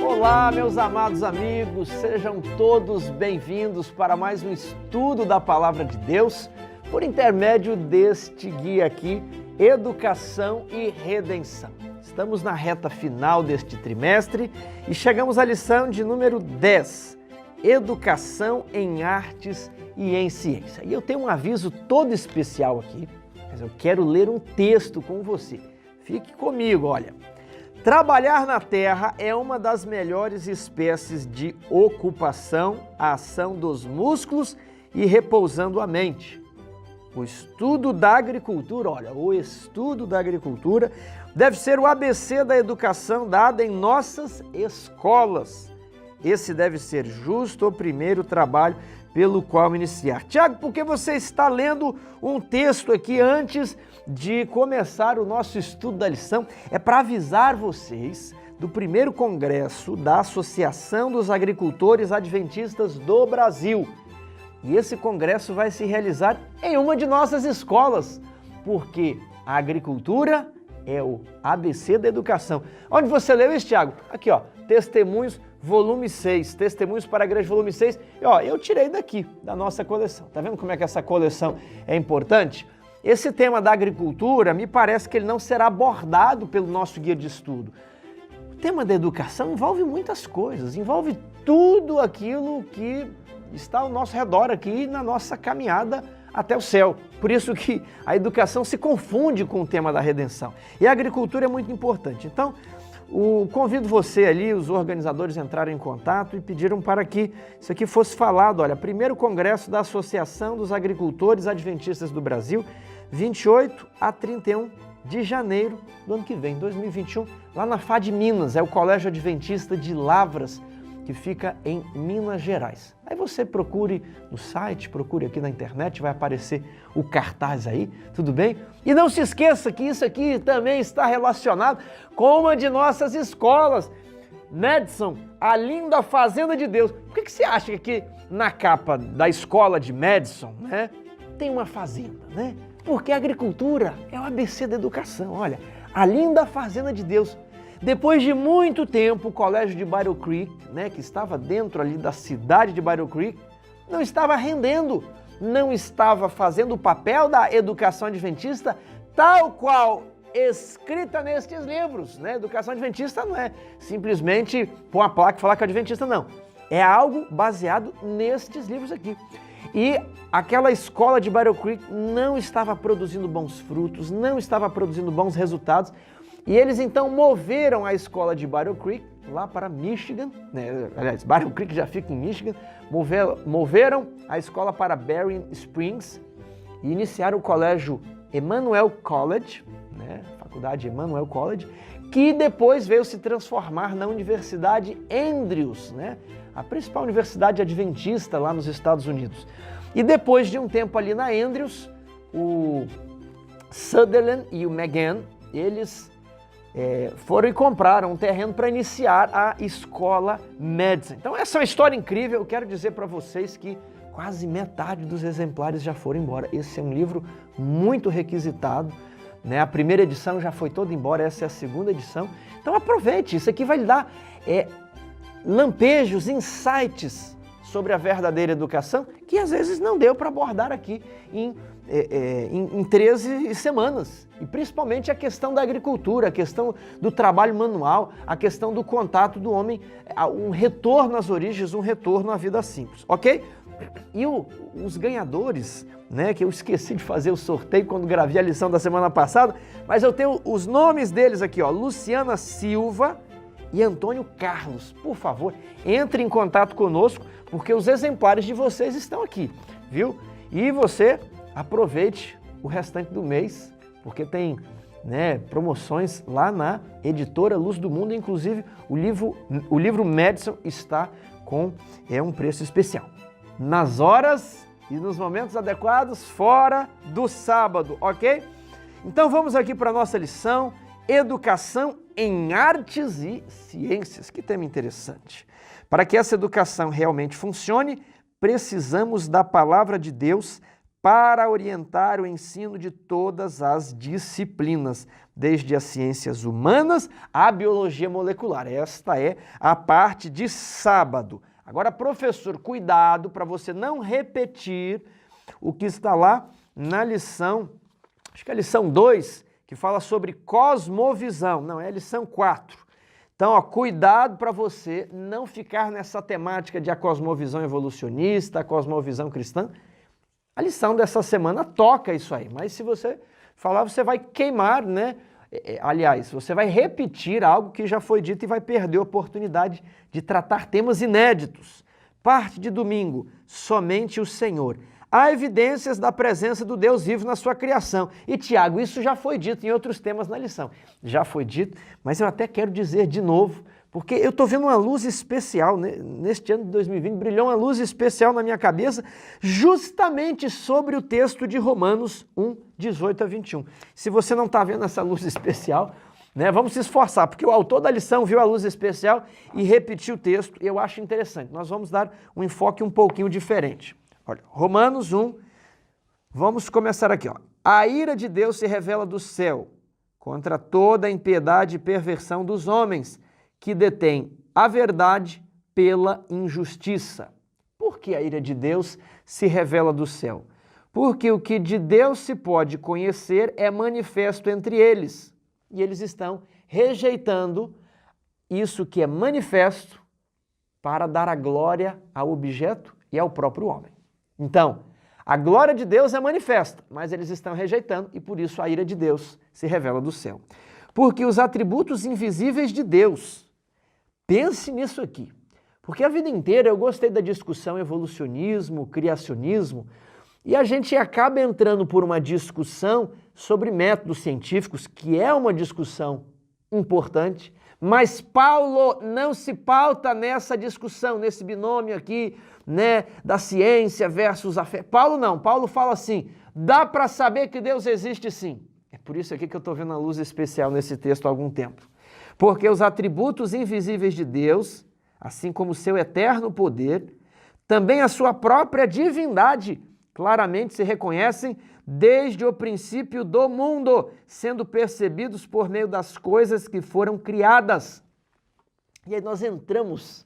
Olá, meus amados amigos, sejam todos bem-vindos para mais um estudo da Palavra de Deus, por intermédio deste guia aqui, Educação e Redenção. Estamos na reta final deste trimestre e chegamos à lição de número 10, Educação em Artes e em Ciência. E eu tenho um aviso todo especial aqui, mas eu quero ler um texto com você. Fique comigo, olha. Trabalhar na terra é uma das melhores espécies de ocupação, a ação dos músculos e repousando a mente. O estudo da agricultura, olha, o estudo da agricultura deve ser o ABC da educação dada em nossas escolas. Esse deve ser justo o primeiro trabalho pelo qual iniciar. Tiago, por que você está lendo um texto aqui antes de começar o nosso estudo da lição? É para avisar vocês do primeiro congresso da Associação dos Agricultores Adventistas do Brasil. E esse congresso vai se realizar em uma de nossas escolas, porque a agricultura é o ABC da educação. Onde você leu isso, Tiago? Aqui, ó, Testemunhos, volume 6, Testemunhos para a Igreja, volume 6. E, ó, eu tirei daqui, da nossa coleção. Tá vendo como é que essa coleção é importante? Esse tema da agricultura, me parece que ele não será abordado pelo nosso guia de estudo. O tema da educação envolve muitas coisas, envolve tudo aquilo que está ao nosso redor aqui na nossa caminhada até o céu. Por isso que a educação se confunde com o tema da redenção. E a agricultura é muito importante. Então, convido você ali, os organizadores entrarem em contato e pediram para que isso aqui fosse falado. Olha, primeiro congresso da Associação dos Agricultores Adventistas do Brasil, 28 a 31 de janeiro do ano que vem, 2021, lá na FAD Minas, é o Colégio Adventista de Lavras, que fica em Minas Gerais. Aí você procure no site, procure aqui na internet, vai aparecer o cartaz aí, tudo bem? E não se esqueça que isso aqui também está relacionado com uma de nossas escolas, Madison, a linda Fazenda de Deus. Por que você acha que aqui na capa da escola de Madison, né, tem uma fazenda, né? Porque a agricultura é o ABC da educação. Olha, a linda Fazenda de Deus. Depois de muito tempo, o colégio de Battle Creek, né, que estava dentro ali da cidade de Battle Creek, não estava rendendo, não estava fazendo o papel da educação adventista tal qual escrita nestes livros, né? Educação adventista não é simplesmente pôr uma placa e falar que é adventista, não. É algo baseado nestes livros aqui. E aquela escola de Battle Creek não estava produzindo bons frutos, não estava produzindo bons resultados. E eles então moveram a escola de Battle Creek lá para Michigan, né? Aliás, Battle Creek já fica em Michigan, moveram a escola para Berrien Springs e iniciaram o colégio Emmanuel College, né? Faculdade Emmanuel College, que depois veio se transformar na Universidade Andrews, né? A principal universidade adventista lá nos Estados Unidos. E depois de um tempo ali na Andrews, o Sutherland e o McGann, eles foram e compraram um terreno para iniciar a escola Madison. Então essa é uma história incrível, eu quero dizer para vocês que quase metade dos exemplares já foram embora. Esse é um livro muito requisitado, né? A primeira edição já foi toda embora, essa é a segunda edição. Então aproveite, isso aqui vai lhe dar lampejos, insights sobre a verdadeira educação, que às vezes não deu para abordar aqui em 13 semanas. E principalmente a questão da agricultura, a questão do trabalho manual, a questão do contato do homem, um retorno às origens, um retorno à vida simples, ok? E os ganhadores, né, que eu esqueci de fazer o sorteio quando gravei a lição da semana passada, mas eu tenho os nomes deles aqui, ó, Luciana Silva e Antônio Carlos. Por favor, entre em contato conosco, porque os exemplares de vocês estão aqui, viu? E você aproveite o restante do mês, porque tem, né, promoções lá na editora Luz do Mundo, inclusive o livro Madison está com um preço especial. Nas horas e nos momentos adequados, fora do sábado, ok? Então vamos aqui para a nossa lição, Educação em Artes e Ciências. Que tema interessante. Para que essa educação realmente funcione, precisamos da palavra de Deus para orientar o ensino de todas as disciplinas, desde as ciências humanas à biologia molecular. Esta é a parte de sábado. Agora, professor, cuidado para você não repetir o que está lá na lição, acho que é a lição 2, que fala sobre cosmovisão. Não, é a lição 4. Então, ó, cuidado para você não ficar nessa temática de a cosmovisão evolucionista, a cosmovisão cristã. A lição dessa semana toca isso aí, mas se você falar, você vai queimar, né? Aliás, você vai repetir algo que já foi dito e vai perder a oportunidade de tratar temas inéditos. Parte de domingo, somente o Senhor. Há evidências da presença do Deus vivo na sua criação. E, Tiago, isso já foi dito em outros temas na lição. Já foi dito, mas eu até quero dizer de novo, porque eu estou vendo uma luz especial, né? Neste ano de 2020, brilhou uma luz especial na minha cabeça, justamente sobre o texto de Romanos 1, 18 a 21. Se você não está vendo essa luz especial, né, vamos se esforçar, porque o autor da lição viu a luz especial e repetiu o texto, e eu acho interessante. Nós vamos dar um enfoque um pouquinho diferente. Olha, Romanos 1, vamos começar aqui. Ó. A ira de Deus se revela do céu contra toda a impiedade e perversão dos homens, que detém a verdade pela injustiça. Por que a ira de Deus se revela do céu? Porque o que de Deus se pode conhecer é manifesto entre eles, e eles estão rejeitando isso que é manifesto para dar a glória ao objeto e ao próprio homem. Então, a glória de Deus é manifesta, mas eles estão rejeitando e por isso a ira de Deus se revela do céu. Porque os atributos invisíveis de Deus, pense nisso aqui, porque a vida inteira eu gostei da discussão evolucionismo, criacionismo, e a gente acaba entrando por uma discussão sobre métodos científicos, que é uma discussão importante, mas Paulo não se pauta nessa discussão, nesse binômio aqui, né, da ciência versus a fé. Paulo não, Paulo fala assim, dá para saber que Deus existe sim. É por isso aqui que eu estou vendo a luz especial nesse texto há algum tempo. Porque os atributos invisíveis de Deus, assim como o seu eterno poder, também a sua própria divindade, claramente se reconhecem desde o princípio do mundo, sendo percebidos por meio das coisas que foram criadas. E aí nós entramos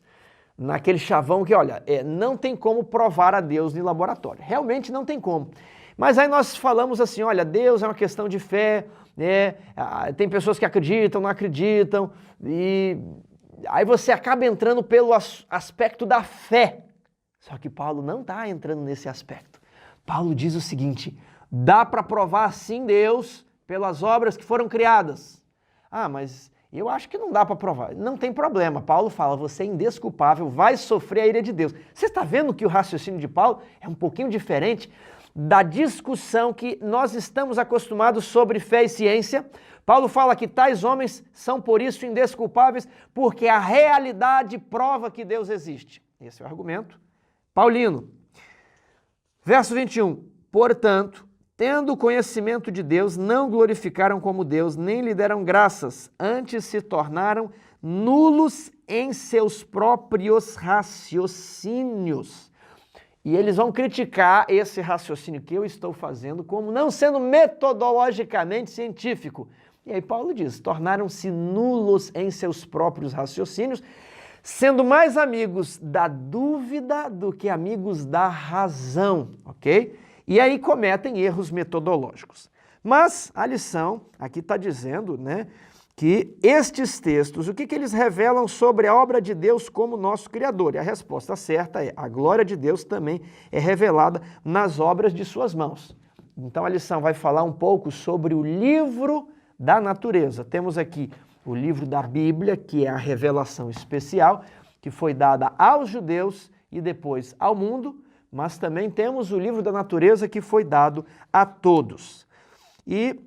naquele chavão que, olha, não tem como provar a Deus em laboratório. Realmente não tem como. Mas aí nós falamos assim, olha, Deus é uma questão de fé, né? Tem pessoas que acreditam, não acreditam, e aí você acaba entrando pelo aspecto da fé. Só que Paulo não está entrando nesse aspecto. Paulo diz o seguinte, dá para provar sim Deus pelas obras que foram criadas. Ah, mas eu acho que não dá para provar. Não tem problema. Paulo fala, você é indesculpável, vai sofrer a ira de Deus. Você está vendo que o raciocínio de Paulo é um pouquinho diferente da discussão que nós estamos acostumados sobre fé e ciência. Paulo fala que tais homens são por isso indesculpáveis, porque a realidade prova que Deus existe. Esse é o argumento paulino. Verso 21. Portanto, tendo conhecimento de Deus, não glorificaram como Deus, nem lhe deram graças, antes se tornaram nulos em seus próprios raciocínios. E eles vão criticar esse raciocínio que eu estou fazendo como não sendo metodologicamente científico. E aí Paulo diz, tornaram-se nulos em seus próprios raciocínios, sendo mais amigos da dúvida do que amigos da razão, ok? E aí cometem erros metodológicos. Mas a lição aqui está dizendo, né, que estes textos, o que eles revelam sobre a obra de Deus como nosso Criador? E a resposta certa é, a glória de Deus também é revelada nas obras de suas mãos. Então a lição vai falar um pouco sobre o livro da natureza. Temos aqui o livro da Bíblia, que é a revelação especial, que foi dada aos judeus e depois ao mundo, mas também temos o livro da natureza que foi dado a todos. E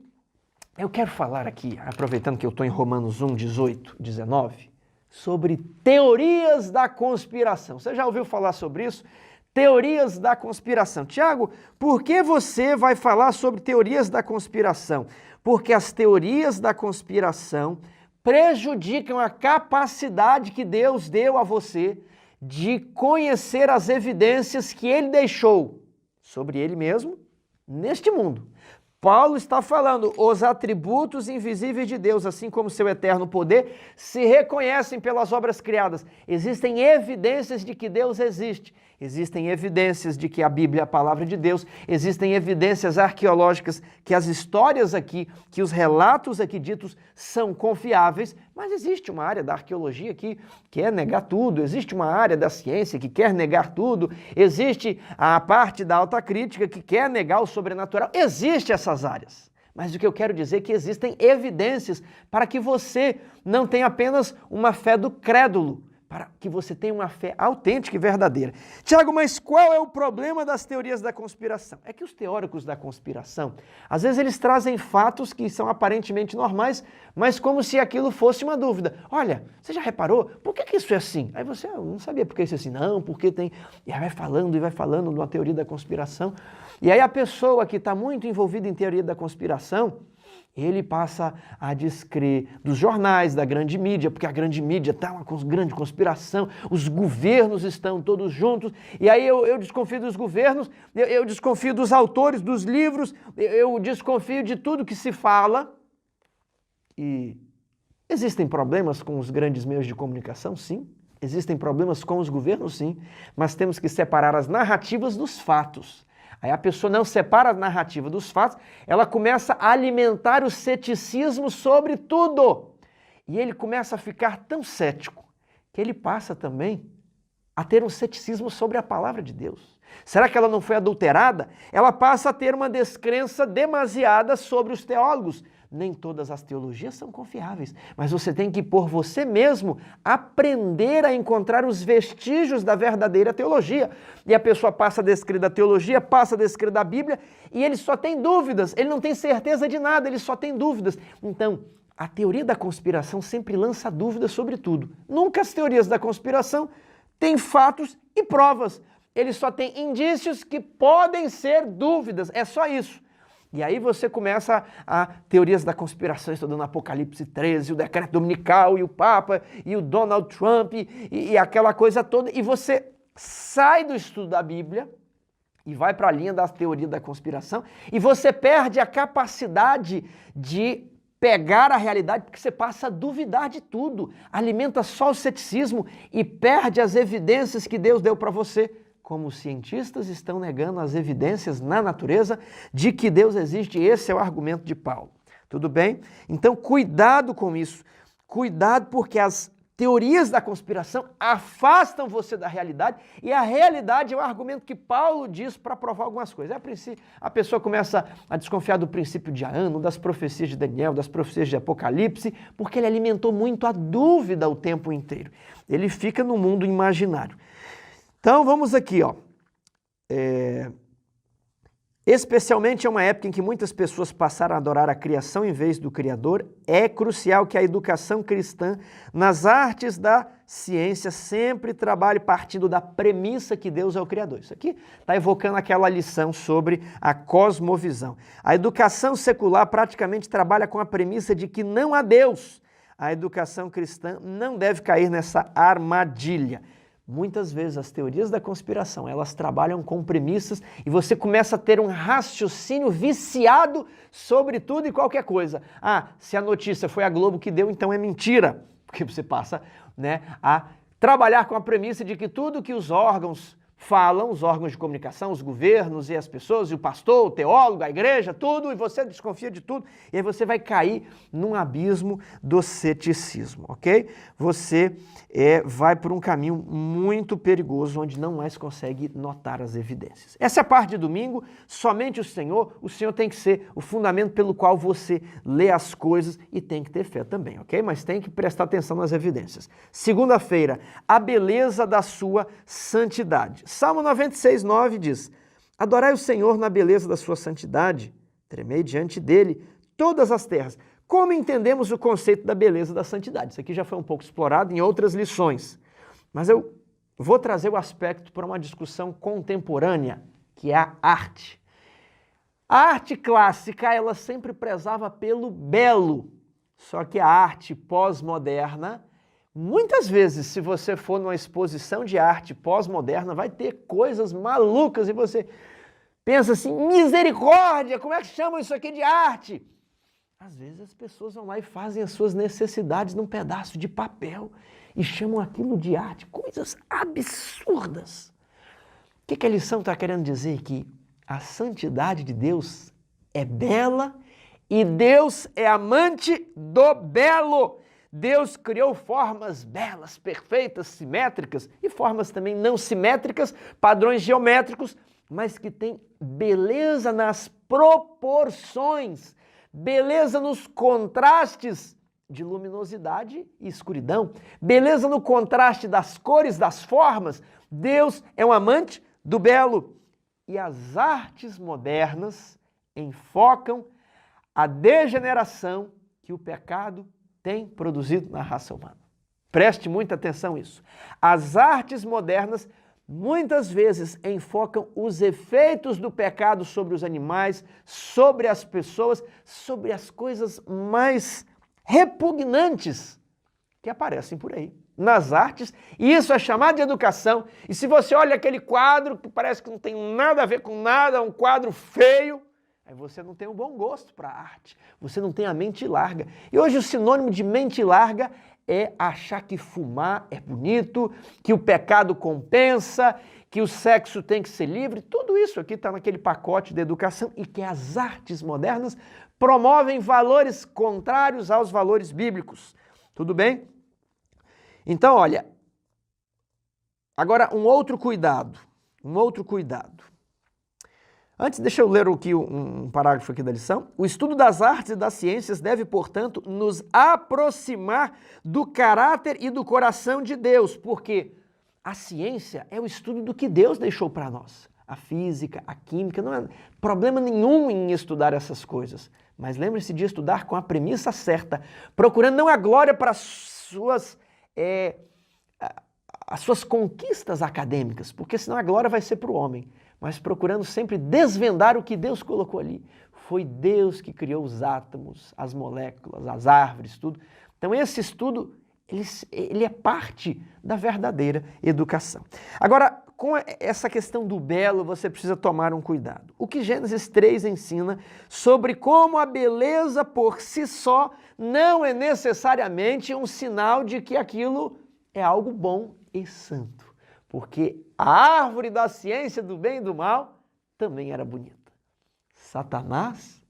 eu quero falar aqui, aproveitando que eu estou em Romanos 1, 18, 19, sobre teorias da conspiração. Você já ouviu falar sobre isso? Teorias da conspiração. Tiago, por que você vai falar sobre teorias da conspiração? Porque as teorias da conspiração prejudicam a capacidade que Deus deu a você de conhecer as evidências que Ele deixou sobre Ele mesmo neste mundo. Paulo está falando, os atributos invisíveis de Deus, assim como seu eterno poder, se reconhecem pelas obras criadas. Existem evidências de que Deus existe. Existem evidências de que a Bíblia é a palavra de Deus. Existem evidências arqueológicas que as histórias aqui, que os relatos aqui ditos são confiáveis, mas existe uma área da arqueologia que quer negar tudo, existe uma área da ciência que quer negar tudo, existe a parte da alta crítica que quer negar o sobrenatural. Existem essas áreas. Mas o que eu quero dizer é que existem evidências para que você não tenha apenas uma fé do crédulo, para que você tenha uma fé autêntica e verdadeira. Tiago, mas qual é o problema das teorias da conspiração? É que os teóricos da conspiração, às vezes eles trazem fatos que são aparentemente normais, mas como se aquilo fosse uma dúvida. Olha, você já reparou? Por que isso é assim? Aí você, eu não sabia por que isso é assim. Não, porque tem... E aí vai falando de uma teoria da conspiração. E aí a pessoa que está muito envolvida em teoria da conspiração, ele passa a descrer dos jornais, da grande mídia, porque a grande mídia está uma grande conspiração, os governos estão todos juntos, e aí eu desconfio dos governos, eu desconfio dos autores dos livros, eu desconfio de tudo que se fala. E existem problemas com os grandes meios de comunicação? Sim. Existem problemas com os governos? Sim. Mas temos que separar as narrativas dos fatos. Aí a pessoa não separa a narrativa dos fatos, ela começa a alimentar o ceticismo sobre tudo. E ele começa a ficar tão cético que ele passa também a ter um ceticismo sobre a palavra de Deus. Será que ela não foi adulterada? Ela passa a ter uma descrença demasiada sobre os teólogos. Nem todas as teologias são confiáveis, mas você tem que, por você mesmo, aprender a encontrar os vestígios da verdadeira teologia. E a pessoa passa a descrer da teologia, passa a descrer da Bíblia, e ele só tem dúvidas, ele não tem certeza de nada, ele só tem dúvidas. Então, a teoria da conspiração sempre lança dúvidas sobre tudo. Nunca as teorias da conspiração têm fatos e provas. Ele só tem indícios que podem ser dúvidas, é só isso. E aí você começa a teorias da conspiração, estudando Apocalipse 13, o decreto dominical, e o Papa, e o Donald Trump, e aquela coisa toda, e você sai do estudo da Bíblia e vai para a linha da teoria da conspiração, e você perde a capacidade de pegar a realidade, porque você passa a duvidar de tudo, alimenta só o ceticismo e perde as evidências que Deus deu para você. Como os cientistas estão negando as evidências na natureza de que Deus existe. Esse é o argumento de Paulo. Tudo bem? Então, cuidado com isso. Cuidado porque as teorias da conspiração afastam você da realidade e a realidade é o argumento que Paulo diz para provar algumas coisas. A pessoa começa a desconfiar do princípio de Aano, das profecias de Daniel, das profecias de Apocalipse, porque ele alimentou muito a dúvida o tempo inteiro. Ele fica no mundo imaginário. Então vamos aqui, ó. Especialmente é uma época em que muitas pessoas passaram a adorar a criação em vez do Criador. É crucial que a educação cristã nas artes da ciência sempre trabalhe partindo da premissa que Deus é o Criador. Isso aqui está evocando aquela lição sobre a cosmovisão. A educação secular praticamente trabalha com a premissa de que não há Deus. A educação cristã não deve cair nessa armadilha. Muitas vezes as teorias da conspiração, elas trabalham com premissas e você começa a ter um raciocínio viciado sobre tudo e qualquer coisa. Ah, se a notícia foi a Globo que deu, então é mentira. Porque você passa, a trabalhar com a premissa de que tudo que os órgãos falam, os órgãos de comunicação, os governos e as pessoas, e o pastor, o teólogo, a igreja, tudo, e você desconfia de tudo, e aí você vai cair num abismo do ceticismo, ok? Você vai por um caminho muito perigoso, onde não mais consegue notar as evidências. Essa é a parte de domingo, somente o Senhor tem que ser o fundamento pelo qual você lê as coisas e tem que ter fé também, ok? Mas tem que prestar atenção nas evidências. Segunda-feira, a beleza da sua santidade. Salmo 96, 9 diz: adorai o Senhor na beleza da sua santidade, tremei diante dele todas as terras. Como entendemos o conceito da beleza da santidade? Isso aqui já foi um pouco explorado em outras lições, mas eu vou trazer o aspecto para uma discussão contemporânea, que é a arte. A arte clássica, ela sempre prezava pelo belo, só que a arte pós-moderna, muitas vezes, se você for numa exposição de arte pós-moderna, vai ter coisas malucas e você... pensa assim, misericórdia, como é que chamam isso aqui de arte? Às vezes as pessoas vão lá e fazem as suas necessidades num pedaço de papel e chamam aquilo de arte, coisas absurdas. O que a lição está querendo dizer? Que a santidade de Deus é bela e Deus é amante do belo. Deus criou formas belas, perfeitas, simétricas e formas também não simétricas, padrões geométricos, mas que têm beleza nas proporções, beleza nos contrastes de luminosidade e escuridão, beleza no contraste das cores, das formas. Deus é um amante do belo. E as artes modernas enfocam a degeneração que o pecado tem produzido na raça humana. Preste muita atenção nisso. As artes modernas muitas vezes enfocam os efeitos do pecado sobre os animais, sobre as pessoas, sobre as coisas mais repugnantes que aparecem por aí, nas artes, e isso é chamado de educação. E se você olha aquele quadro que parece que não tem nada a ver com nada, um quadro feio, aí você não tem um bom gosto para a arte, você não tem a mente larga. E hoje o sinônimo de mente larga é achar que fumar é bonito, que o pecado compensa, que o sexo tem que ser livre. Tudo isso aqui está naquele pacote de educação e que as artes modernas promovem valores contrários aos valores bíblicos. Tudo bem? Então, olha, agora um outro cuidado. Antes, deixa eu ler aqui um parágrafo aqui da lição. O estudo das artes e das ciências deve, portanto, nos aproximar do caráter e do coração de Deus, porque a ciência é o estudo do que Deus deixou para nós. A física, a química, não é problema nenhum em estudar essas coisas. Mas lembre-se de estudar com a premissa certa, procurando não a glória para as suas conquistas acadêmicas, porque senão a glória vai ser para o homem, mas procurando sempre desvendar o que Deus colocou ali. Foi Deus que criou os átomos, as moléculas, as árvores, tudo. Então esse estudo, ele é parte da verdadeira educação. Agora, com essa questão do belo, você precisa tomar um cuidado. O que Gênesis 3 ensina sobre como a beleza por si só não é necessariamente um sinal de que aquilo é algo bom e santo. Porque a árvore da ciência do bem e do mal também era bonita. Satanás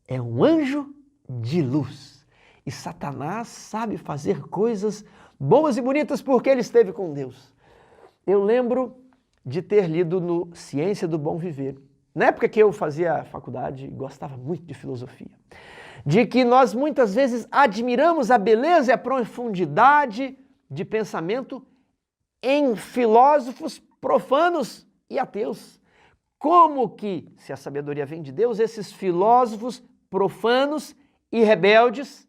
é um anjo de luz. E Satanás sabe fazer coisas boas e bonitas porque ele esteve com Deus. Eu lembro de ter lido no Ciência do Bom Viver, na época que eu fazia faculdade e gostava muito de filosofia, de que nós muitas vezes admiramos a beleza e a profundidade de pensamento em filósofos profanos e ateus. Como que, se a sabedoria vem de Deus, esses filósofos profanos e rebeldes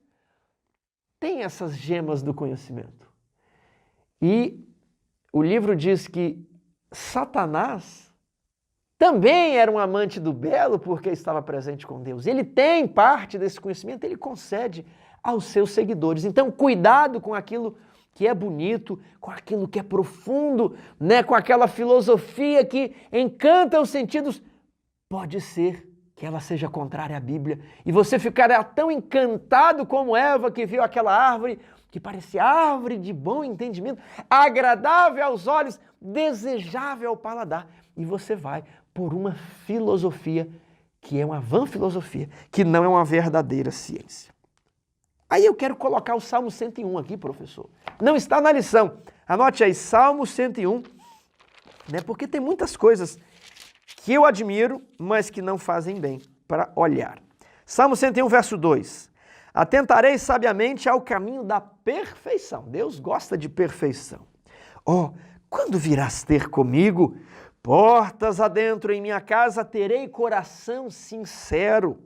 têm essas gemas do conhecimento? E o livro diz que Satanás também era um amante do belo porque estava presente com Deus. Ele tem parte desse conhecimento, ele concede aos seus seguidores. Então, cuidado com aquilo que é bonito, com aquilo que é profundo, né? Com aquela filosofia que encanta os sentidos. Pode ser que ela seja contrária à Bíblia e você ficará tão encantado como Eva, que viu aquela árvore que parecia árvore de bom entendimento, agradável aos olhos, desejável ao paladar. E você vai por uma filosofia que é uma vã filosofia, que não é uma verdadeira ciência. Aí eu quero colocar o Salmo 101 aqui, professor. Não está na lição. Anote aí, Salmo 101, né? Porque tem muitas coisas que eu admiro, mas que não fazem bem para olhar. Salmo 101, verso 2. Atentarei sabiamente ao caminho da perfeição. Deus gosta de perfeição. Quando virás ter comigo, portas adentro em minha casa, terei coração sincero.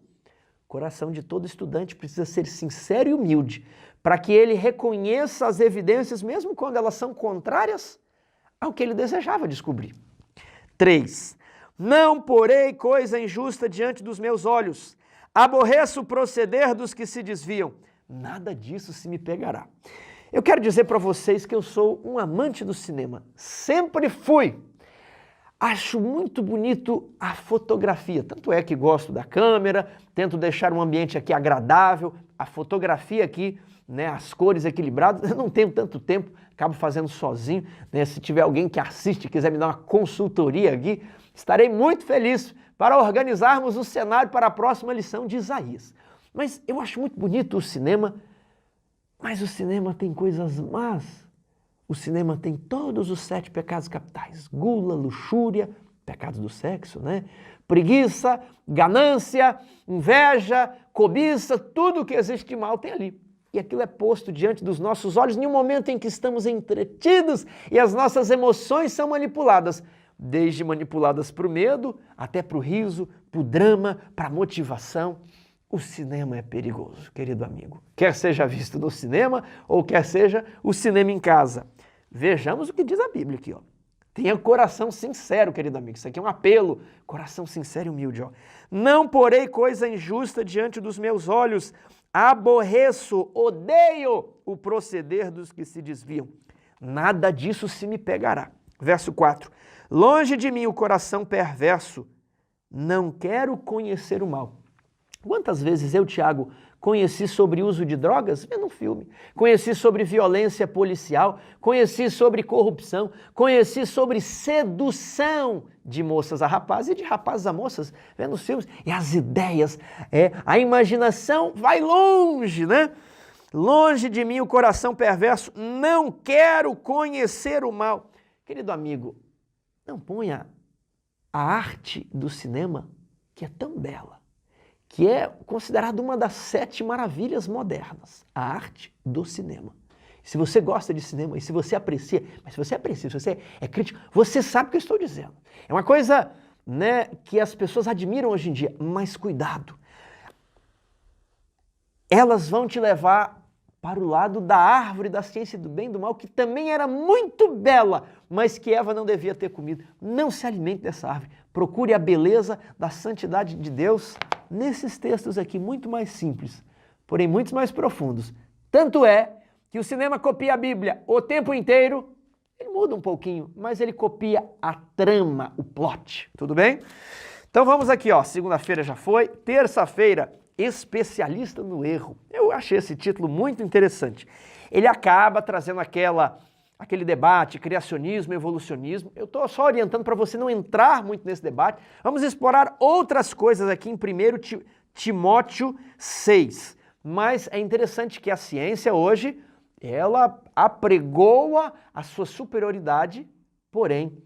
Coração de todo estudante precisa ser sincero e humilde, para que ele reconheça as evidências, mesmo quando elas são contrárias ao que ele desejava descobrir. 3. Não porei coisa injusta diante dos meus olhos. Aborreço o proceder dos que se desviam. Nada disso se me pegará. Eu quero dizer para vocês que eu sou um amante do cinema. Sempre fui. acho muito bonito a fotografia, tanto é que gosto da câmera, tento deixar um ambiente aqui agradável, a fotografia aqui, né, as cores equilibradas, eu não tenho tanto tempo, acabo fazendo sozinho, né, se tiver alguém que assiste e quiser me dar uma consultoria aqui, estarei muito feliz para organizarmos o cenário para a próxima lição de Isaías. Mas eu acho muito bonito o cinema, mas o cinema tem coisas más. O cinema tem todos os 7 pecados capitais: gula, luxúria, pecados do sexo, né? Preguiça, ganância, inveja, cobiça, tudo que existe de mal tem ali. E aquilo é posto diante dos nossos olhos em um momento em que estamos entretidos e as nossas emoções são manipuladas. Desde manipuladas para o medo, até para o riso, para o drama, para a motivação. O cinema é perigoso, querido amigo. Quer seja visto no cinema ou quer seja o cinema em casa. Vejamos o que diz a Bíblia aqui, ó. Tenha coração sincero, querido amigo. Isso aqui é um apelo. Coração sincero e humilde, ó. Não porei coisa injusta diante dos meus olhos. Aborreço, odeio o proceder dos que se desviam. Nada disso se me pegará. Verso 4. Longe de mim o coração perverso. Não quero conhecer o mal. Quantas vezes eu, Tiago, conheci sobre uso de drogas? Vendo um filme. Conheci sobre violência policial, conheci sobre corrupção, conheci sobre sedução de moças a rapazes e de rapazes a moças, vendo os filmes. E as ideias, a imaginação vai longe, né? Longe de mim o coração perverso, não quero conhecer o mal. Querido amigo, não ponha a arte do cinema, que é tão bela, que é considerada uma das 7 maravilhas modernas, a arte do cinema. Se você gosta de cinema e se você aprecia, mas se você aprecia, se você é crítico, você sabe o que eu estou dizendo. É uma coisa, né, que as pessoas admiram hoje em dia, mas cuidado. Elas vão te levar para o lado da árvore da ciência do bem e do mal, que também era muito bela, mas que Eva não devia ter comido. Não se alimente dessa árvore. Procure a beleza da santidade de Deus nesses textos aqui, muito mais simples, porém muitos mais profundos. Tanto é que o cinema copia a Bíblia o tempo inteiro. Ele muda um pouquinho, mas ele copia a trama, o plot. Tudo bem? Então vamos aqui, ó. Segunda-feira já foi. Terça-feira, especialista no erro. Eu achei esse título muito interessante. Ele acaba trazendo aquele debate, criacionismo, evolucionismo. Eu estou só orientando para você não entrar muito nesse debate. Vamos explorar outras coisas aqui em 1 Timóteo 6. Mas é interessante que a ciência hoje, ela apregoa a sua superioridade, porém,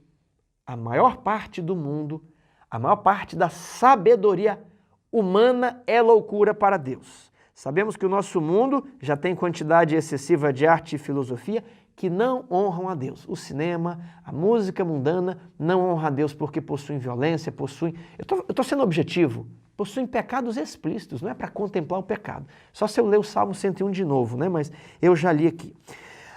a maior parte do mundo, a maior parte da sabedoria humana é loucura para Deus. Sabemos que o nosso mundo já tem quantidade excessiva de arte e filosofia que não honram a Deus. O cinema, a música mundana não honra a Deus porque possuem violência, possuem... Eu estou sendo objetivo. Possuem pecados explícitos, não é para contemplar o pecado. Só se eu ler o Salmo 101 de novo, né? Mas eu já li aqui.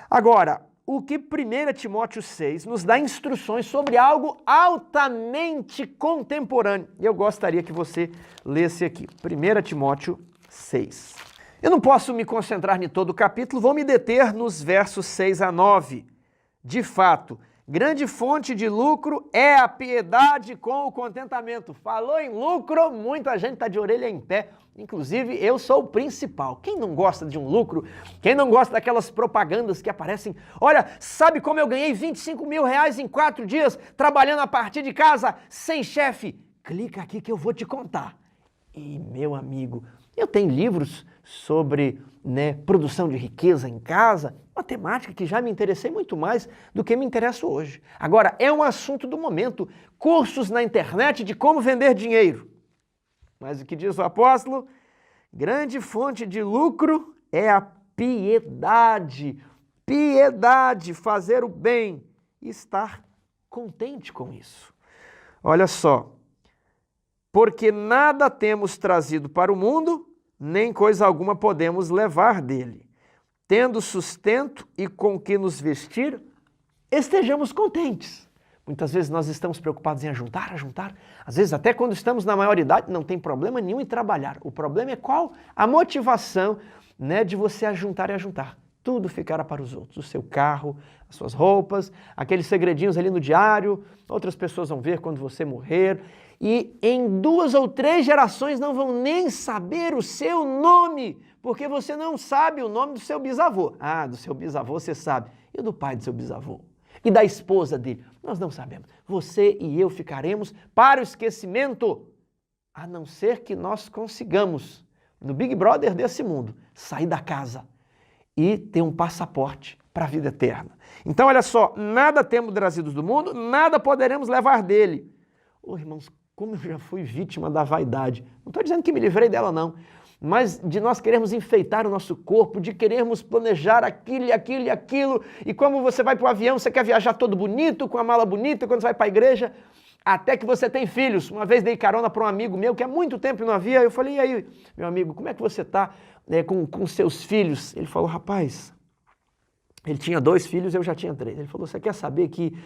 Agora, o que 1 Timóteo 6 nos dá instruções sobre algo altamente contemporâneo. E eu gostaria que você lesse aqui. 1 Timóteo 6. Eu não posso me concentrar em todo o capítulo, vou me deter nos versos 6 a 9. De fato, grande fonte de lucro é a piedade com o contentamento. Falou em lucro, muita gente está de orelha em pé. Inclusive, eu sou o principal. Quem não gosta de um lucro? Quem não gosta daquelas propagandas que aparecem? Olha, sabe como eu ganhei 25 mil reais em 4 dias trabalhando a partir de casa, sem chefe? Clica aqui que eu vou te contar. E, meu amigo, eu tenho livros sobre produção de riqueza em casa, uma temática que já me interessei muito mais do que me interesso hoje. Agora, é um assunto do momento, cursos na internet de como vender dinheiro. Mas o que diz o apóstolo? Grande fonte de lucro é a piedade. Piedade, fazer o bem e estar contente com isso. Olha só. Porque nada temos trazido para o mundo, nem coisa alguma podemos levar dele. Tendo sustento e com que nos vestir, estejamos contentes. Muitas vezes nós estamos preocupados em ajuntar. Às vezes até quando estamos na maioridade não tem problema nenhum em trabalhar. O problema é qual? A motivação de você ajuntar e ajuntar. Tudo ficará para os outros. O seu carro, as suas roupas, aqueles segredinhos ali no diário, outras pessoas vão ver quando você morrer. E em 2 ou 3 gerações não vão nem saber o seu nome, porque você não sabe o nome do seu bisavô. Ah, do seu bisavô você sabe. E do pai do seu bisavô? E da esposa dele? Nós não sabemos. Você e eu ficaremos para o esquecimento, a não ser que nós consigamos, no Big Brother desse mundo, sair da casa e ter um passaporte para a vida eterna. Então, olha só, nada temos trazidos do mundo, nada poderemos levar dele. Ô, irmãos, como eu já fui vítima da vaidade. Não estou dizendo que me livrei dela, não. Mas de nós queremos enfeitar o nosso corpo, de querermos planejar aquilo e aquilo e aquilo. E como você vai para o avião, você quer viajar todo bonito, com a mala bonita, quando você vai para a igreja, até que você tem filhos. Uma vez dei carona para um amigo meu, que há muito tempo não havia. Eu falei, e aí, meu amigo, como é que você está com seus filhos? Ele falou, rapaz, ele tinha 2 filhos, eu já tinha 3. Ele falou, você quer saber que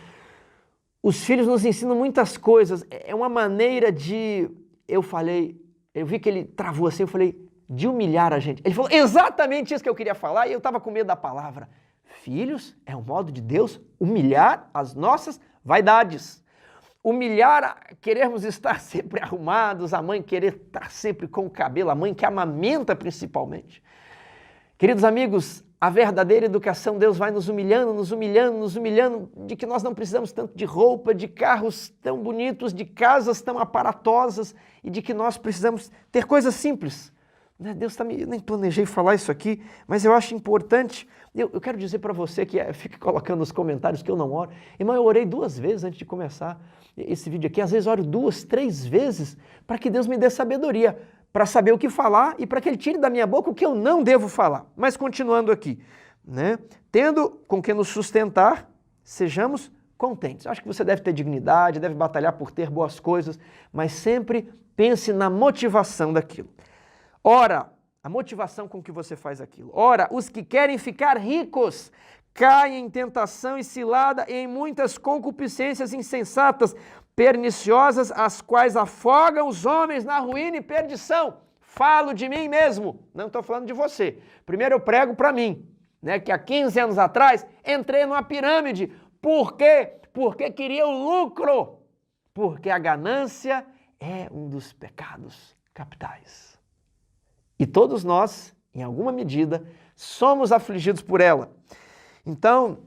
os filhos nos ensinam muitas coisas. É uma maneira de... Eu vi que ele travou assim, eu falei, de humilhar a gente. Ele falou, exatamente isso que eu queria falar, e eu estava com medo da palavra. Filhos é um modo de Deus humilhar as nossas vaidades. Humilhar, querermos estar sempre arrumados, a mãe querer estar sempre com o cabelo, a mãe que amamenta principalmente. Queridos amigos, a verdadeira educação, Deus vai nos humilhando, nos humilhando, nos humilhando, de que nós não precisamos tanto de roupa, de carros tão bonitos, de casas tão aparatosas e de que nós precisamos ter coisas simples. Deus está me... Eu nem planejei falar isso aqui, mas eu acho importante. Eu quero dizer para você que fica colocando nos comentários que eu não oro. Irmão, eu orei 2 vezes antes de começar esse vídeo aqui. Às vezes oro 2, 3 vezes para que Deus me dê sabedoria, para saber o que falar e para que Ele tire da minha boca o que eu não devo falar. Mas continuando aqui, né? Tendo com que nos sustentar, sejamos contentes. Acho que você deve ter dignidade, deve batalhar por ter boas coisas, mas sempre pense na motivação daquilo. Ora, a motivação com que você faz aquilo. Ora, os que querem ficar ricos caem em tentação e cilada e em muitas concupiscências insensatas, perniciosas, as quais afogam os homens na ruína e perdição. Falo de mim mesmo, não estou falando de você. Primeiro eu prego para mim, né, que há 15 anos atrás entrei numa pirâmide. Por quê? Porque queria o lucro. Porque a ganância é um dos pecados capitais. E todos nós, em alguma medida, somos afligidos por ela. Então,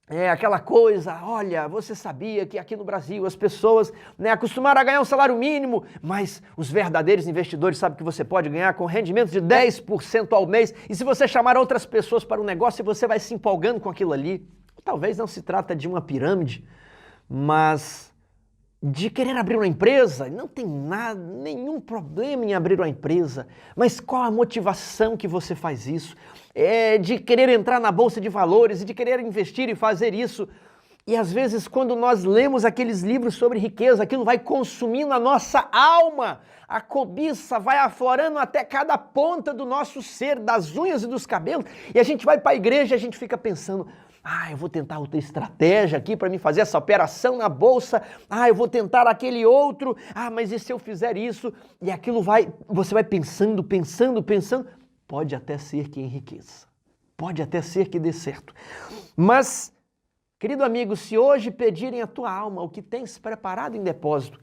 é aquela coisa, olha, você sabia que aqui no Brasil as pessoas acostumaram a ganhar um salário mínimo, mas os verdadeiros investidores sabem que você pode ganhar com rendimentos de 10% ao mês, e se você chamar outras pessoas para um negócio, você vai se empolgando com aquilo ali. Talvez não se trata de uma pirâmide, mas de querer abrir uma empresa. Não tem nada, nenhum problema em abrir uma empresa, mas qual a motivação que você faz isso? É de querer entrar na bolsa de valores e de querer investir e fazer isso. E às vezes quando nós lemos aqueles livros sobre riqueza, aquilo vai consumindo a nossa alma, a cobiça vai aflorando até cada ponta do nosso ser, das unhas e dos cabelos, e a gente vai para a igreja e a gente fica pensando, eu vou tentar outra estratégia aqui para me fazer essa operação na bolsa. Eu vou tentar aquele outro. Mas e se eu fizer isso? E aquilo você vai pensando. Pode até ser que enriqueça. Pode até ser que dê certo. Mas, querido amigo, se hoje pedirem a tua alma o que tens preparado em depósito,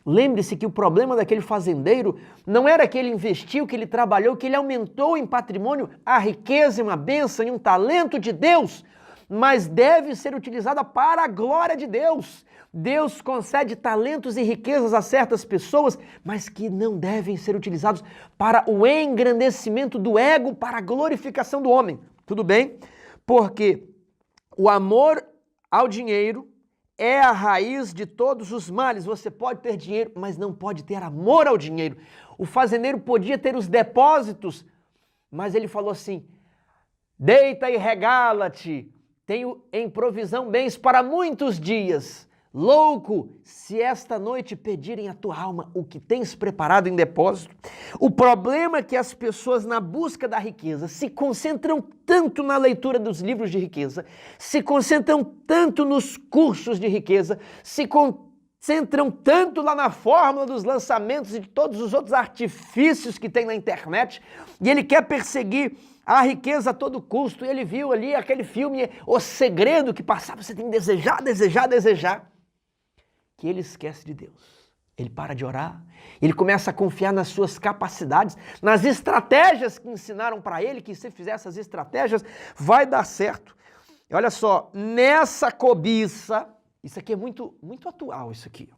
lembre-se que o problema daquele fazendeiro não era que ele investiu, que ele trabalhou, que ele aumentou em patrimônio a riqueza e uma bênção e um talento de Deus, mas deve ser utilizada para a glória de Deus. Deus concede talentos e riquezas a certas pessoas, mas que não devem ser utilizados para o engrandecimento do ego, para a glorificação do homem. Tudo bem? Porque o amor ao dinheiro é a raiz de todos os males. Você pode ter dinheiro, mas não pode ter amor ao dinheiro. O fazendeiro podia ter os depósitos, mas ele falou assim, deita e regala-te, tenho em provisão bens para muitos dias. Louco, se esta noite pedirem a tua alma o que tens preparado em depósito. O problema é que as pessoas na busca da riqueza se concentram tanto na leitura dos livros de riqueza, se concentram tanto nos cursos de riqueza, se concentram tanto lá na fórmula dos lançamentos e de todos os outros artifícios que tem na internet, e ele quer perseguir a riqueza a todo custo. E ele viu ali aquele filme, O Segredo, que passava, você tem que desejar, desejar, desejar. Que ele esquece de Deus. Ele para de orar, ele começa a confiar nas suas capacidades, nas estratégias que ensinaram para ele, que se fizer essas estratégias, vai dar certo. E olha só, nessa cobiça, isso aqui é muito, muito atual, isso aqui.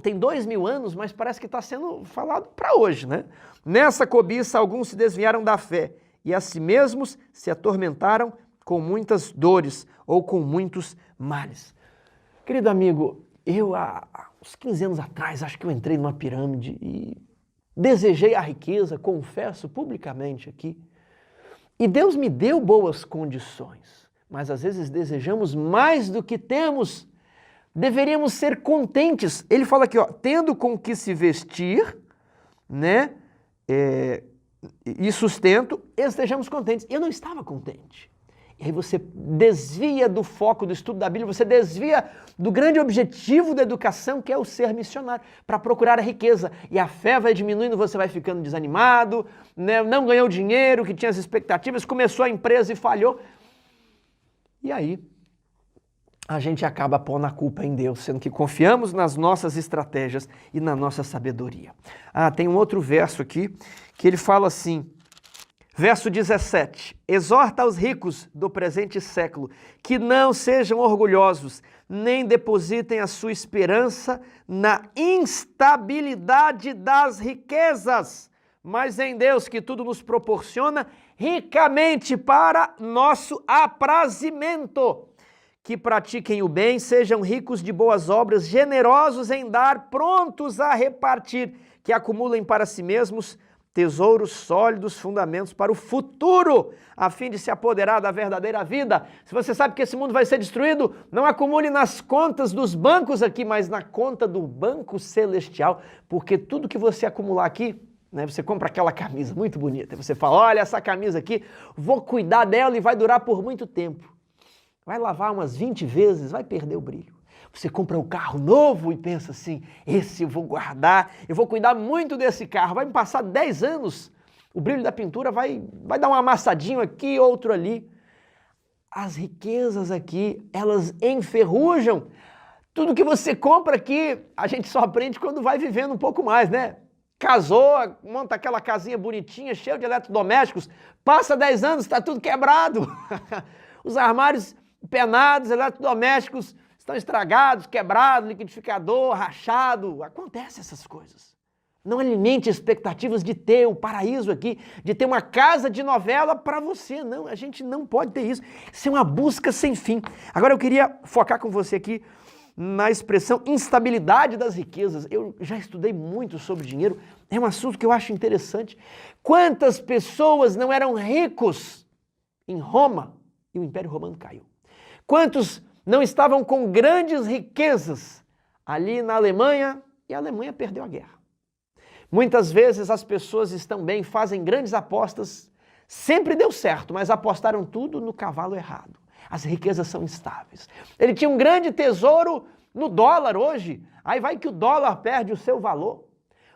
Tem 2000 anos, mas parece que está sendo falado para hoje, né? Nessa cobiça, alguns se desviaram da fé e a si mesmos se atormentaram com muitas dores ou com muitos males. Querido amigo, eu há uns 15 anos atrás, acho que eu entrei numa pirâmide e desejei a riqueza, confesso publicamente aqui. E Deus me deu boas condições, mas às vezes desejamos mais do que temos. Deveríamos ser contentes. Ele fala aqui, ó, tendo com que se vestir, né, e sustento, estejamos contentes. Eu não estava contente. E aí você desvia do foco do estudo da Bíblia, você desvia do grande objetivo da educação, que é o ser missionário, para procurar a riqueza. E a fé vai diminuindo, você vai ficando desanimado, né? Não ganhou dinheiro, que tinha as expectativas, começou a empresa e falhou. E aí a gente acaba pondo a culpa em Deus, sendo que confiamos nas nossas estratégias e na nossa sabedoria. Tem um outro verso aqui, que ele fala assim, verso 17, exorta aos ricos do presente século que não sejam orgulhosos, nem depositem a sua esperança na instabilidade das riquezas, mas em Deus que tudo nos proporciona ricamente para nosso aprazimento. Que pratiquem o bem, sejam ricos de boas obras, generosos em dar, prontos a repartir, que acumulem para si mesmos tesouros sólidos, fundamentos para o futuro, a fim de se apoderar da verdadeira vida. Se você sabe que esse mundo vai ser destruído, não acumule nas contas dos bancos aqui, mas na conta do banco celestial, porque tudo que você acumular aqui, né, você compra aquela camisa muito bonita, você fala, olha essa camisa aqui, vou cuidar dela e vai durar por muito tempo. Vai lavar umas 20 vezes, vai perder o brilho. Você compra um carro novo e pensa assim, esse eu vou guardar, eu vou cuidar muito desse carro, vai me passar 10 anos, o brilho da pintura vai dar um amassadinho aqui, outro ali. As riquezas aqui, elas enferrujam. Tudo que você compra aqui, a gente só aprende quando vai vivendo um pouco mais, né? Casou, monta aquela casinha bonitinha, cheia de eletrodomésticos, passa 10 anos, está tudo quebrado. Os armários penados, eletrodomésticos estão estragados, quebrados, liquidificador, rachado. Acontece essas coisas. Não alimente expectativas de ter um paraíso aqui, de ter uma casa de novela para você. Não, a gente não pode ter isso. Isso é uma busca sem fim. Agora eu queria focar com você aqui na expressão instabilidade das riquezas. Eu já estudei muito sobre dinheiro, é um assunto que eu acho interessante. Quantas pessoas não eram ricos em Roma e o Império Romano caiu? Quantos não estavam com grandes riquezas ali na Alemanha e a Alemanha perdeu a guerra? Muitas vezes as pessoas estão bem, fazem grandes apostas, sempre deu certo, mas apostaram tudo no cavalo errado. As riquezas são instáveis. Ele tinha um grande tesouro no dólar hoje, aí vai que o dólar perde o seu valor.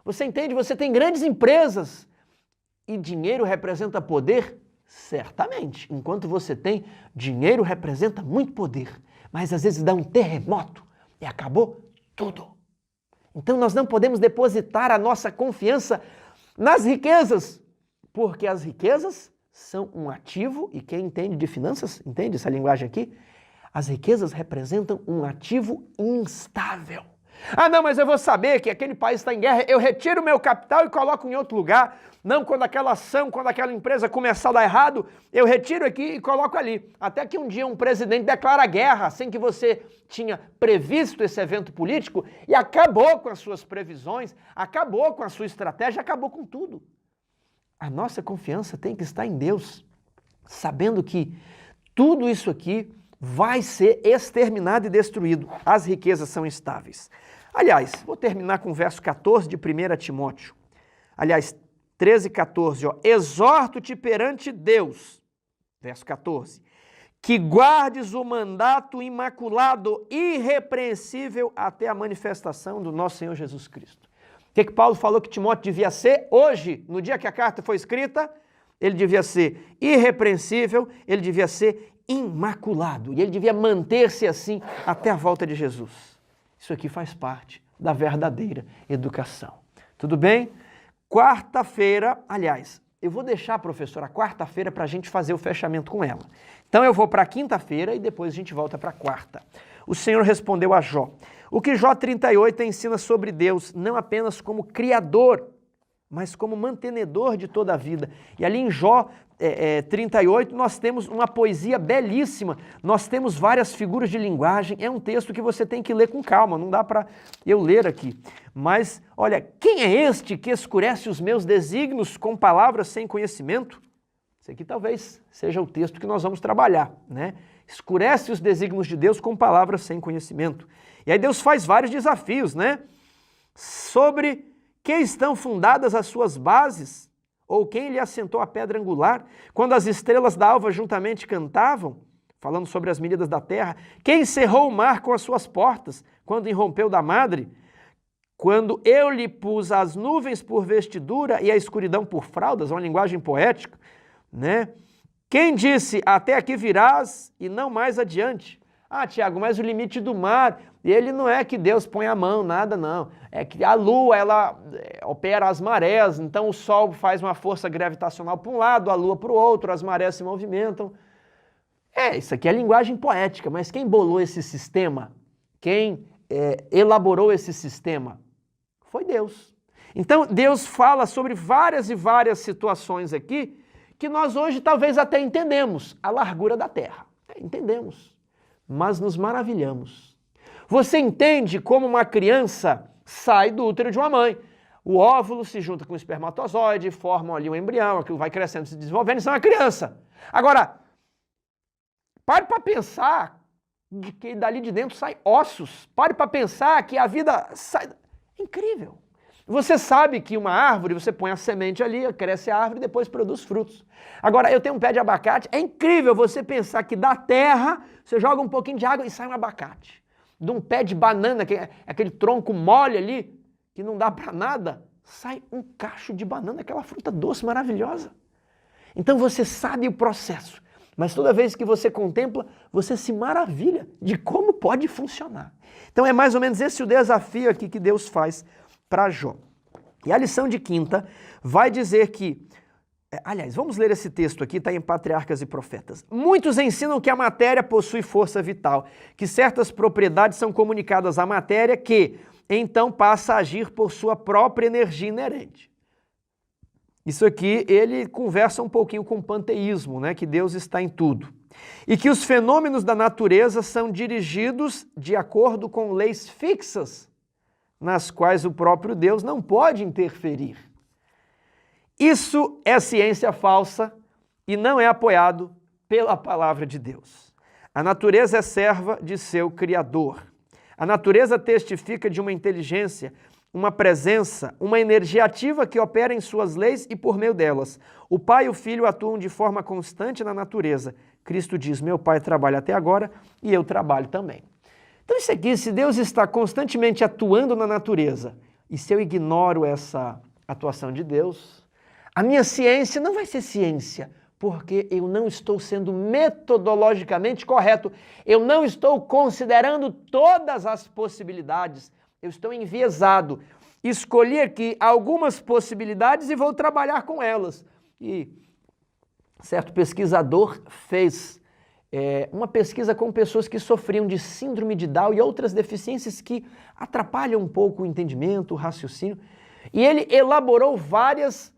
Você entende? Você tem grandes empresas e dinheiro representa poder? Certamente. Enquanto você tem, dinheiro representa muito poder, mas às vezes dá um terremoto e acabou tudo. Então nós não podemos depositar a nossa confiança nas riquezas, porque as riquezas são um ativo, e quem entende de finanças, entende essa linguagem aqui? As riquezas representam um ativo instável. Não, mas eu vou saber que aquele país está em guerra, eu retiro o meu capital e coloco em outro lugar. Não, quando aquela ação, quando aquela empresa começar a dar errado, eu retiro aqui e coloco ali. Até que um dia um presidente declara guerra, sem que você tinha previsto esse evento político, e acabou com as suas previsões, acabou com a sua estratégia, acabou com tudo. A nossa confiança tem que estar em Deus, sabendo que tudo isso aqui vai ser exterminado e destruído. As riquezas são instáveis. Aliás, vou terminar com o verso 14 de 1 Timóteo. Aliás, 13 e 14, ó. Exorto-te perante Deus, verso 14, que guardes o mandato imaculado, irrepreensível até a manifestação do nosso Senhor Jesus Cristo. O que Paulo falou que Timóteo devia ser hoje, no dia que a carta foi escrita? ele devia ser irrepreensível, ele devia ser imaculado. E ele devia manter-se assim até a volta de Jesus. Isso aqui faz parte da verdadeira educação. Tudo bem? Quarta-feira, aliás, eu vou deixar, professora, a quarta-feira para a gente fazer o fechamento com ela. Então eu vou para a quinta-feira e depois a gente volta para a quarta. O Senhor respondeu a Jó. O que Jó 38 ensina sobre Deus, não apenas como criador, mas como mantenedor de toda a vida. E ali em Jó 38 nós temos uma poesia belíssima, nós temos várias figuras de linguagem, é um texto que você tem que ler com calma, não dá para eu ler aqui. Mas, olha, quem é este que escurece os meus desígnios com palavras sem conhecimento? Isso aqui talvez seja o texto que nós vamos trabalhar, né? Escurece os desígnios de Deus com palavras sem conhecimento. E aí Deus faz vários desafios, né? Sobre quem estão fundadas as suas bases, ou quem lhe assentou a pedra angular, quando as estrelas da alva juntamente cantavam, falando sobre as medidas da terra, quem cerrou o mar com as suas portas, quando irrompeu da madre, quando eu lhe pus as nuvens por vestidura e a escuridão por fraldas, uma linguagem poética, né? Quem disse, até aqui virás e não mais adiante? Ah, Tiago, mas o limite do mar, ele não é que Deus põe a mão, nada não. É que a lua, ela opera as marés, então o sol faz uma força gravitacional para um lado, a lua para o outro, as marés se movimentam. Isso aqui é linguagem poética, mas quem bolou esse sistema, quem elaborou esse sistema, foi Deus. Então Deus fala sobre várias e várias situações aqui, que nós hoje talvez até entendemos, a largura da terra. Entendemos, mas nos maravilhamos. Você entende como uma criança sai do útero de uma mãe. O óvulo se junta com o espermatozoide, formam ali um embrião, aquilo vai crescendo, se desenvolvendo, isso é uma criança. Agora, pare para pensar de que dali de dentro saem ossos. Pare para pensar que a vida sai... Incrível. Você sabe que uma árvore, você põe a semente ali, cresce a árvore e depois produz frutos. Agora, eu tenho um pé de abacate, é incrível você pensar que da terra, você joga um pouquinho de água e sai um abacate. De um pé de banana, aquele tronco mole ali, que não dá para nada, sai um cacho de banana, aquela fruta doce, maravilhosa. Então você sabe o processo, mas toda vez que você contempla, você se maravilha de como pode funcionar. Então é mais ou menos esse o desafio aqui que Deus faz para Jó. E a lição de quinta vai dizer que, aliás, vamos ler esse texto aqui, está em Patriarcas e Profetas. Muitos ensinam que a matéria possui força vital, que certas propriedades são comunicadas à matéria que, então, passa a agir por sua própria energia inerente. Isso aqui, ele conversa um pouquinho com o panteísmo, né, que Deus está em tudo. E que os fenômenos da natureza são dirigidos de acordo com leis fixas, nas quais o próprio Deus não pode interferir. Isso é ciência falsa e não é apoiado pela palavra de Deus. A natureza é serva de seu Criador. A natureza testifica de uma inteligência, uma presença, uma energia ativa que opera em suas leis e por meio delas. O Pai e o Filho atuam de forma constante na natureza. Cristo diz, meu Pai trabalha até agora e eu trabalho também. Então isso aqui, se Deus está constantemente atuando na natureza, e se eu ignoro essa atuação de Deus, a minha ciência não vai ser ciência, porque eu não estou sendo metodologicamente correto, eu não estou considerando todas as possibilidades, eu estou enviesado. Escolhi aqui algumas possibilidades e vou trabalhar com elas. E certo pesquisador fez uma pesquisa com pessoas que sofriam de síndrome de Down e outras deficiências que atrapalham um pouco o entendimento, o raciocínio. E ele elaborou várias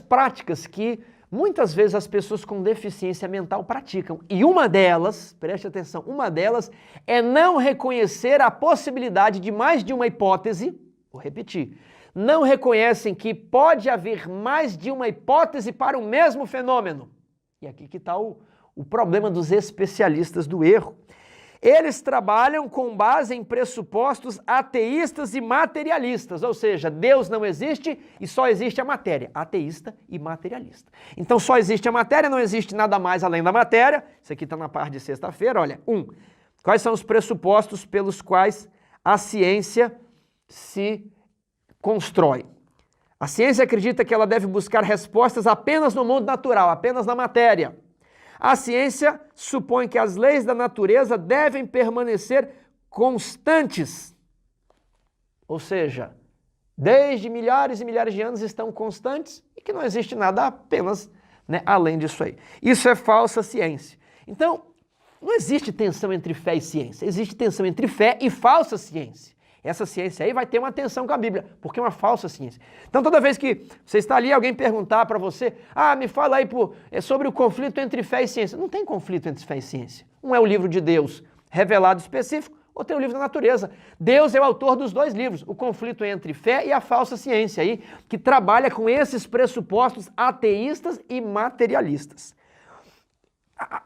práticas que muitas vezes as pessoas com deficiência mental praticam. E uma delas, preste atenção, uma delas é não reconhecer a possibilidade de mais de uma hipótese, vou repetir, não reconhecem que pode haver mais de uma hipótese para o mesmo fenômeno. E aqui que está o problema dos especialistas do erro. Eles trabalham com base em pressupostos ateístas e materialistas, ou seja, Deus não existe e só existe a matéria, ateísta e materialista. Então só existe a matéria, não existe nada mais além da matéria. Isso aqui está na parte de sexta-feira, olha. Quais são os pressupostos pelos quais a ciência se constrói? A ciência acredita que ela deve buscar respostas apenas no mundo natural, apenas na matéria. A ciência supõe que as leis da natureza devem permanecer constantes. Ou seja, desde milhares e milhares de anos estão constantes e que não existe nada apenas, além disso aí. Isso é falsa ciência. Então, não existe tensão entre fé e ciência. Existe tensão entre fé e falsa ciência. Essa ciência aí vai ter uma tensão com a Bíblia, porque é uma falsa ciência. Então, toda vez que você está ali, alguém perguntar para você, me fala aí sobre o conflito entre fé e ciência. Não tem conflito entre fé e ciência. Um é o livro de Deus revelado específico, outro é o livro da natureza. Deus é o autor dos dois livros. O conflito é entre fé e a falsa ciência aí, que trabalha com esses pressupostos ateístas e materialistas.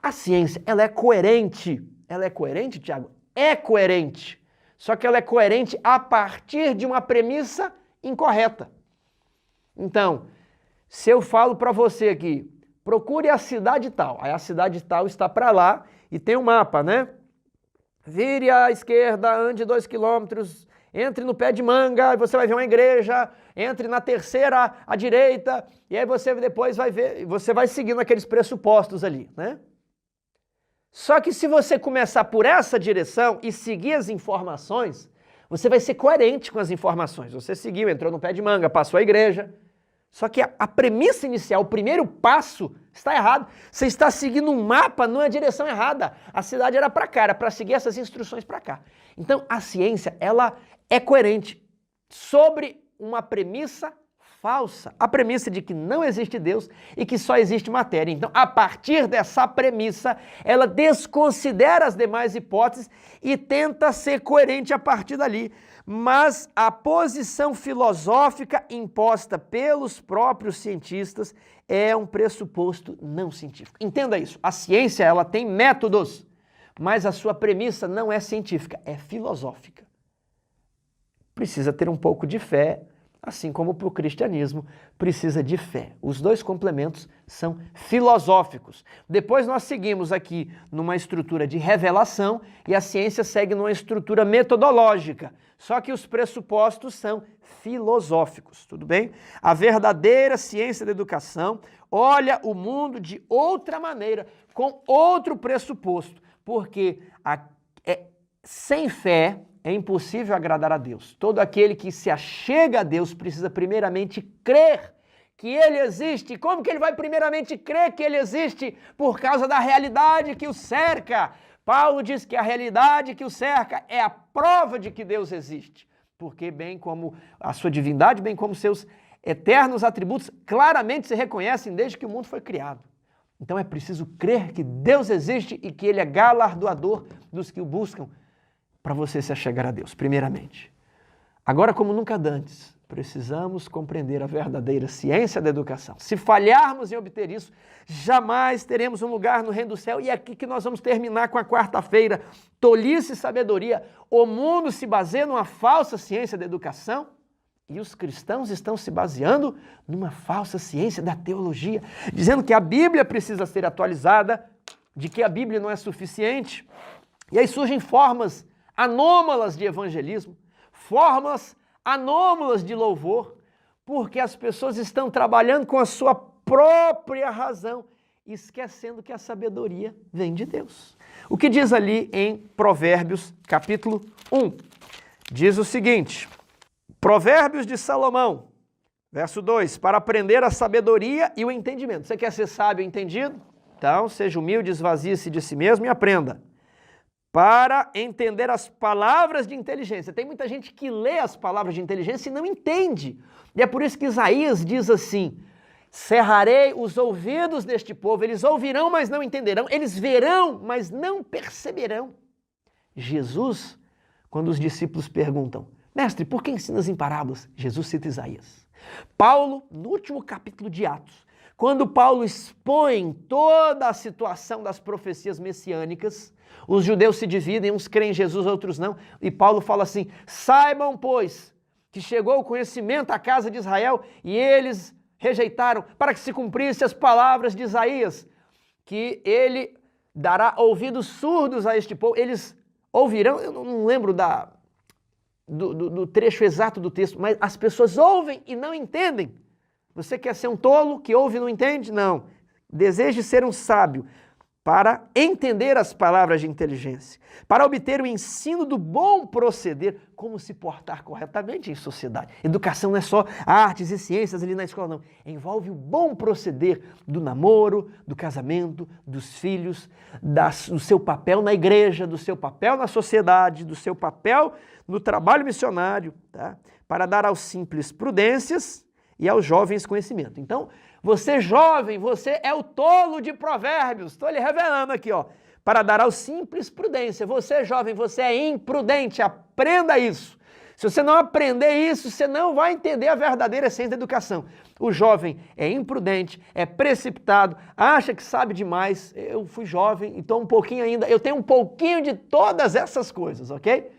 A ciência, ela é coerente. Ela é coerente, Tiago? É coerente. Só que ela é coerente a partir de uma premissa incorreta. Então, se eu falo para você aqui, procure a cidade tal, aí a cidade tal está para lá e tem um mapa, né? Vire à esquerda, ande 2 quilômetros, entre no pé de manga, e você vai ver uma igreja, entre na terceira à direita, e aí você depois vai ver, você vai seguindo aqueles pressupostos ali, né? Só que se você começar por essa direção e seguir as informações, você vai ser coerente com as informações. Você seguiu, entrou no pé de manga, passou a igreja. Só que a premissa inicial, o primeiro passo, está errado. Você está seguindo um mapa numa direção errada. A cidade era para cá, era para seguir essas instruções para cá. Então, a ciência, ela é coerente sobre uma premissa falsa. A premissa de que não existe Deus e que só existe matéria. Então, a partir dessa premissa, ela desconsidera as demais hipóteses e tenta ser coerente a partir dali. Mas a posição filosófica imposta pelos próprios cientistas é um pressuposto não científico. Entenda isso. A ciência, ela tem métodos, mas a sua premissa não é científica, é filosófica. Precisa ter um pouco de fé, assim como para o cristianismo precisa de fé. Os dois complementos são filosóficos. Depois nós seguimos aqui numa estrutura de revelação e a ciência segue numa estrutura metodológica. Só que os pressupostos são filosóficos, tudo bem? A verdadeira ciência da educação olha o mundo de outra maneira, com outro pressuposto, porque sem fé é impossível agradar a Deus. Todo aquele que se achega a Deus precisa primeiramente crer que Ele existe. Como que ele vai primeiramente crer que Ele existe? Por causa da realidade que o cerca. Paulo diz que a realidade que o cerca é a prova de que Deus existe. Porque bem como a sua divindade, bem como seus eternos atributos, claramente se reconhecem desde que o mundo foi criado. Então é preciso crer que Deus existe e que Ele é galardoador dos que o buscam, para você se achegar a Deus, primeiramente. Agora, como nunca antes, precisamos compreender a verdadeira ciência da educação. Se falharmos em obter isso, jamais teremos um lugar no reino do céu. E é aqui que nós vamos terminar com a quarta-feira. Tolice e sabedoria. O mundo se baseia numa falsa ciência da educação e os cristãos estão se baseando numa falsa ciência da teologia, dizendo que a Bíblia precisa ser atualizada, de que a Bíblia não é suficiente. E aí surgem formas anômalas de evangelismo, formas anômalas de louvor, porque as pessoas estão trabalhando com a sua própria razão, esquecendo que a sabedoria vem de Deus. O que diz ali em Provérbios, capítulo 1? Diz o seguinte, Provérbios de Salomão, verso 2, para aprender a sabedoria e o entendimento. Você quer ser sábio e entendido? Então, seja humilde, esvazie-se de si mesmo e aprenda. Para entender as palavras de inteligência. Tem muita gente que lê as palavras de inteligência e não entende. E é por isso que Isaías diz assim, cerrarei os ouvidos deste povo, eles ouvirão, mas não entenderão, eles verão, mas não perceberão. Jesus, quando os discípulos perguntam, mestre, por que ensinas em parábolas? Jesus cita Isaías. Paulo, no último capítulo de Atos, quando Paulo expõe toda a situação das profecias messiânicas, os judeus se dividem, uns creem em Jesus, outros não, e Paulo fala assim, saibam, pois, que chegou o conhecimento à casa de Israel e eles rejeitaram, para que se cumprisse as palavras de Isaías, que ele dará ouvidos surdos a este povo, eles ouvirão, eu não lembro do trecho exato do texto, mas as pessoas ouvem e não entendem. Você quer ser um tolo que ouve e não entende? Não. Deseje ser um sábio para entender as palavras de inteligência, para obter o ensino do bom proceder, como se portar corretamente em sociedade. Educação não é só artes e ciências ali na escola, não. Envolve o bom proceder do namoro, do casamento, dos filhos, do seu papel na igreja, do seu papel na sociedade, do seu papel no trabalho missionário, tá? Para dar aos simples prudências e aos jovens conhecimento. Então, você jovem, você é o tolo de Provérbios. Estou lhe revelando aqui, ó. Para dar aos simples prudência. Você jovem, você é imprudente. Aprenda isso. Se você não aprender isso, você não vai entender a verdadeira essência da educação. O jovem é imprudente, é precipitado, acha que sabe demais. Eu fui jovem, então um pouquinho ainda, eu tenho um pouquinho de todas essas coisas, ok?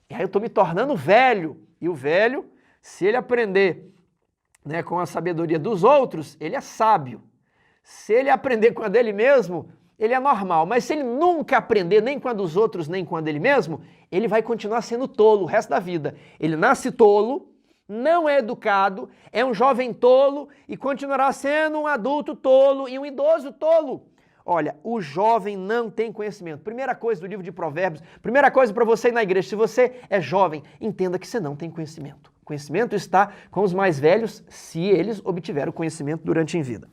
E aí eu estou me tornando velho. E o velho, se ele aprender com a sabedoria dos outros, ele é sábio. Se ele aprender com a dele mesmo, ele é normal. Mas se ele nunca aprender nem com a dos outros, nem com a dele mesmo, ele vai continuar sendo tolo o resto da vida. Ele nasce tolo, não é educado, é um jovem tolo e continuará sendo um adulto tolo e um idoso tolo. Olha, o jovem não tem conhecimento. Primeira coisa do livro de Provérbios, primeira coisa para você ir na igreja, se você é jovem, entenda que você não tem conhecimento. O conhecimento está com os mais velhos, se eles obtiveram conhecimento durante a vida.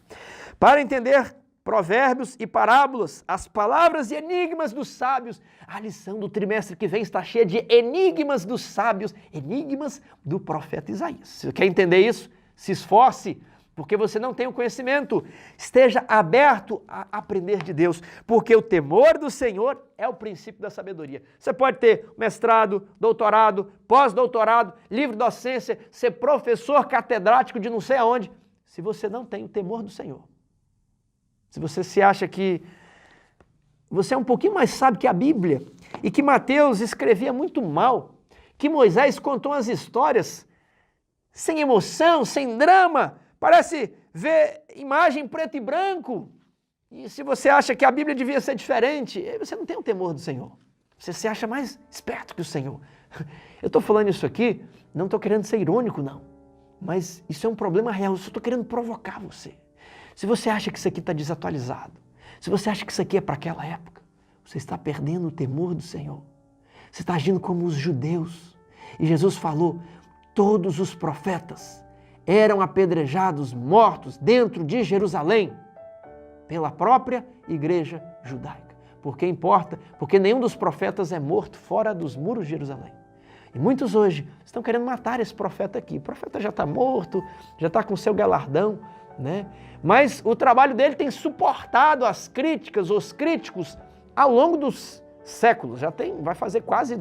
Para entender provérbios e parábolas, as palavras e enigmas dos sábios, a lição do trimestre que vem está cheia de enigmas dos sábios, enigmas do profeta Isaías. Você quer entender isso? Se esforce, porque você não tem o conhecimento. Esteja aberto a aprender de Deus, porque o temor do Senhor é o princípio da sabedoria. Você pode ter mestrado, doutorado, pós-doutorado, livre docência, ser professor catedrático de não sei aonde, se você não tem o temor do Senhor. Se você se acha que você é um pouquinho mais sábio que a Bíblia e que Mateus escrevia muito mal, que Moisés contou as histórias sem emoção, sem drama, parece ver imagem preto e branco. E se você acha que a Bíblia devia ser diferente, você não tem o temor do Senhor. Você se acha mais esperto que o Senhor. Eu estou falando isso aqui, não estou querendo ser irônico, não. Mas isso é um problema real, eu só estou querendo provocar você. Se você acha que isso aqui está desatualizado, se você acha que isso aqui é para aquela época, você está perdendo o temor do Senhor. Você está agindo como os judeus. E Jesus falou, todos os profetas eram apedrejados, mortos dentro de Jerusalém pela própria igreja judaica. Por que importa? Porque nenhum dos profetas é morto fora dos muros de Jerusalém. E muitos hoje estão querendo matar esse profeta aqui. O profeta já está morto, já está com seu galardão, né? Mas o trabalho dele tem suportado as críticas, os críticos, ao longo dos séculos. Vai fazer quase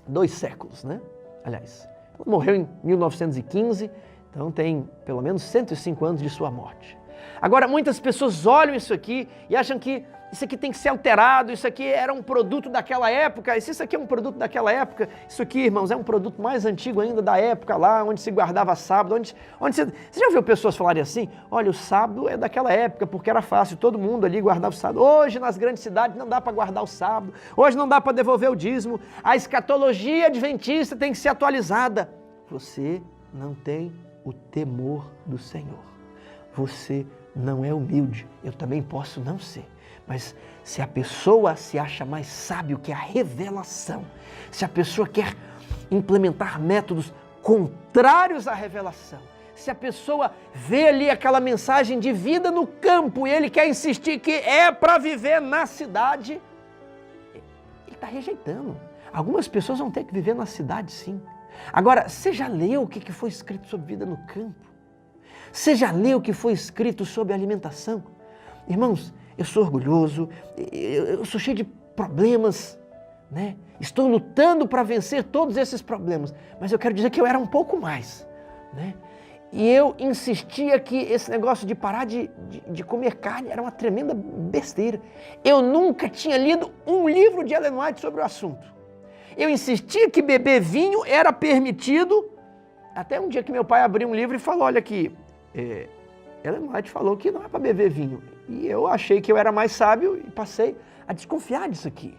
2 séculos, né? Aliás, ele morreu em 1915, então tem pelo menos 105 anos de sua morte. Agora, muitas pessoas olham isso aqui e acham que isso aqui tem que ser alterado, isso aqui era um produto daquela época, e se isso aqui é um produto daquela época, isso aqui, irmãos, é um produto mais antigo ainda da época lá, onde se guardava sábado, você já ouviu pessoas falarem assim? Olha, o sábado é daquela época, porque era fácil, todo mundo ali guardava o sábado. Hoje, nas grandes cidades, não dá para guardar o sábado, hoje não dá para devolver o dízimo, a escatologia adventista tem que ser atualizada. Você não tem o temor do Senhor. Você não é humilde, eu também posso não ser. Mas se a pessoa se acha mais sábio que a revelação, se a pessoa quer implementar métodos contrários à revelação, se a pessoa vê ali aquela mensagem de vida no campo e ele quer insistir que é para viver na cidade, ele está rejeitando. Algumas pessoas vão ter que viver na cidade, sim. Agora, você já leu o que foi escrito sobre vida no campo? Você já leu o que foi escrito sobre alimentação? Irmãos, eu sou orgulhoso, eu sou cheio de problemas, né? Estou lutando para vencer todos esses problemas, mas eu quero dizer que eu era um pouco mais, né? E eu insistia que esse negócio de parar de comer carne era uma tremenda besteira. Eu nunca tinha lido um livro de Ellen White sobre o assunto. Eu insistia que beber vinho era permitido, até um dia que meu pai abriu um livro e falou, olha aqui, Ellen White falou que não é para beber vinho. E eu achei que eu era mais sábio e passei a desconfiar disso aqui.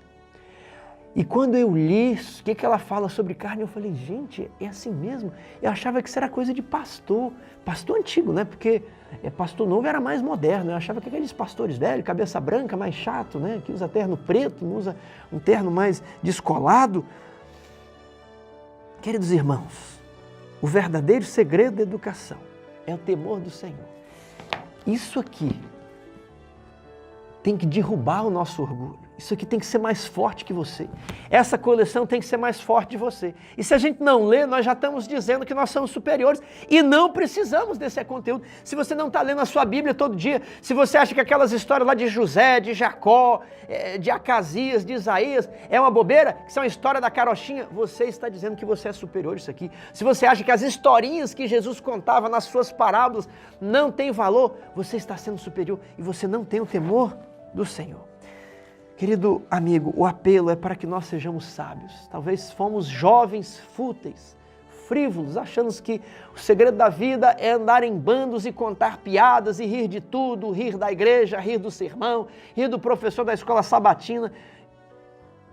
E quando eu li o que ela fala sobre carne, eu falei, gente, é assim mesmo? Eu achava que isso era coisa de pastor antigo, né? Porque pastor novo era mais moderno. Eu achava que aqueles pastores velhos, cabeça branca, mais chato, né? Que usa terno preto, não usa um terno mais descolado. Queridos irmãos, o verdadeiro segredo da educação é o temor do Senhor. Isso aqui tem que derrubar o nosso orgulho. Isso aqui tem que ser mais forte que você. Essa coleção tem que ser mais forte de você. E se a gente não lê, nós já estamos dizendo que nós somos superiores e não precisamos desse conteúdo. Se você não está lendo a sua Bíblia todo dia, se você acha que aquelas histórias lá de José, de Jacó, de Acasias, de Isaías, é uma bobeira, que são a história da carochinha, você está dizendo que você é superior a isso aqui. Se você acha que as historinhas que Jesus contava nas suas parábolas não têm valor, você está sendo superior e você não tem o temor do Senhor. Querido amigo, o apelo é para que nós sejamos sábios. Talvez fomos jovens fúteis, frívolos, achando que o segredo da vida é andar em bandos e contar piadas e rir de tudo, rir da igreja, rir do sermão, rir do professor da escola sabatina.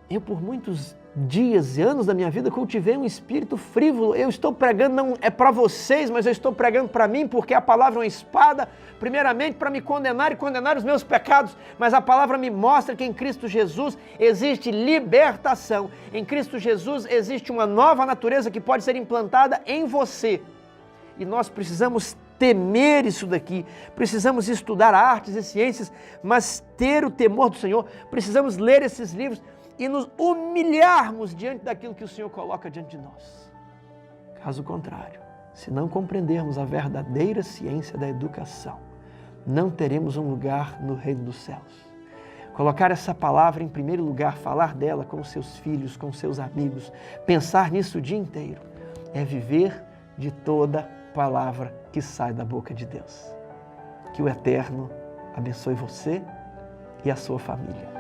Eu, por muitos dias e anos da minha vida, cultivei um espírito frívolo. Eu estou pregando, não é para vocês, mas eu estou pregando para mim, porque a palavra é uma espada, primeiramente para me condenar e condenar os meus pecados, mas a palavra me mostra que em Cristo Jesus existe libertação. Em Cristo Jesus existe uma nova natureza que pode ser implantada em você. E nós precisamos temer isso daqui, precisamos estudar artes e ciências, mas ter o temor do Senhor, precisamos ler esses livros e nos humilharmos diante daquilo que o Senhor coloca diante de nós. Caso contrário, se não compreendermos a verdadeira ciência da educação, não teremos um lugar no reino dos céus. Colocar essa palavra em primeiro lugar, falar dela com seus filhos, com seus amigos, pensar nisso o dia inteiro, é viver de toda palavra que sai da boca de Deus. Que o Eterno abençoe você e a sua família.